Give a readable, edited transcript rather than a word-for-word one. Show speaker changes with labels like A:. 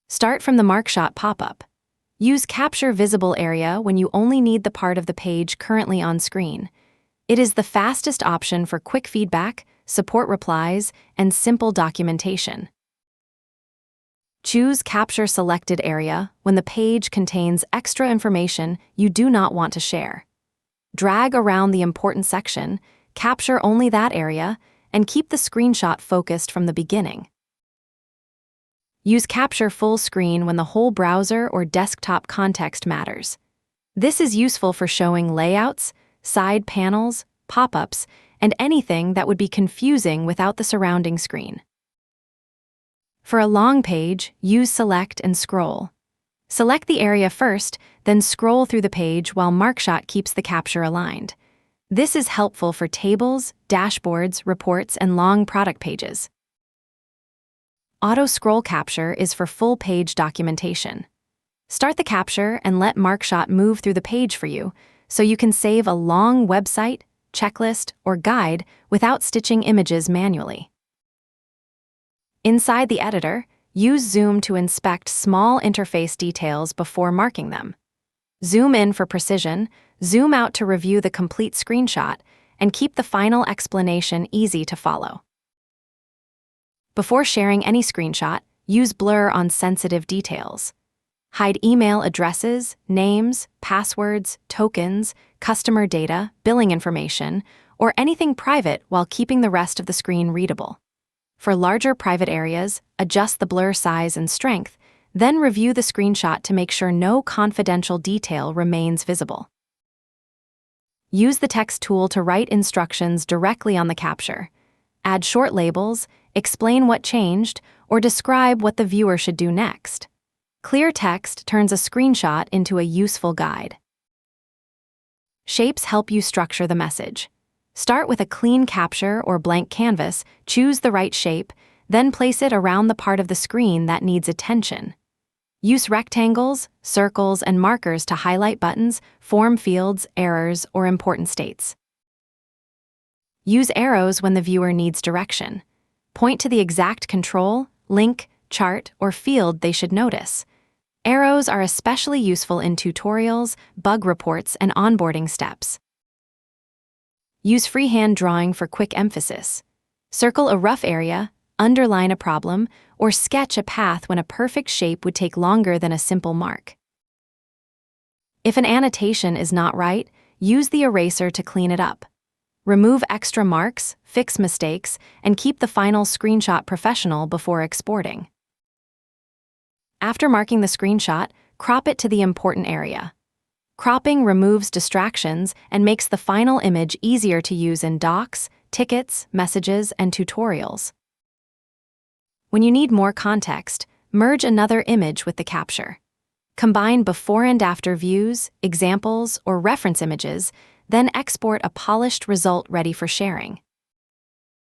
A: Start from the MarkShot pop-up. Use Capture Visible Area when you only need the part of the page currently on screen. It is the fastest option for quick feedback, support replies, and simple documentation. Choose Capture Selected Area when the page contains extra information you do not want to share. Drag around the important section, capture only that area, and keep the screenshot focused from the beginning. Use Capture Full Screen when the whole browser or desktop context matters. This is useful for showing layouts, side panels, pop-ups, and anything that would be confusing without the surrounding screen. For a long page, use Select and Scroll. Select the area first, then scroll through the page while MarkShot keeps the capture aligned. This is helpful for tables, dashboards, reports, and long product pages. Auto Scroll Capture is for full-page documentation. Start the capture and let MarkShot move through the page for you, so you can save a long website, checklist, or guide without stitching images manually. Inside the editor, use Zoom to inspect small interface details before marking them. Zoom in for precision, zoom out to review the complete screenshot, and keep the final explanation easy to follow. Before sharing any screenshot, use blur on sensitive details. Hide email addresses, names, passwords, tokens, customer data, billing information, or anything private while keeping the rest of the screen readable. For larger private areas, adjust the blur size and strength, then review the screenshot to make sure no confidential detail remains visible. Use the text tool to write instructions directly on the capture. Add short labels, explain what changed, or describe what the viewer should do next. Clear text turns a screenshot into a useful guide. Shapes help you structure the message. Start with a clean capture or blank canvas, choose the right shape, then place it around the part of the screen that needs attention. Use rectangles, circles, and markers to highlight buttons, form fields, errors, or important states. Use arrows when the viewer needs direction. Point to the exact control, link, chart, or field they should notice. Arrows are especially useful in tutorials, bug reports, and onboarding steps. Use freehand drawing for quick emphasis. Circle a rough area, underline a problem, or sketch a path when a perfect shape would take longer than a simple mark. If an annotation is not right, use the eraser to clean it up. Remove extra marks, fix mistakes, and keep the final screenshot professional before exporting. After marking the screenshot, crop it to the important area. Cropping removes distractions and makes the final image easier to use in docs, tickets, messages, and tutorials. When you need more context, merge another image with the capture. Combine before and after views, examples, or reference images, then export a polished result ready for sharing.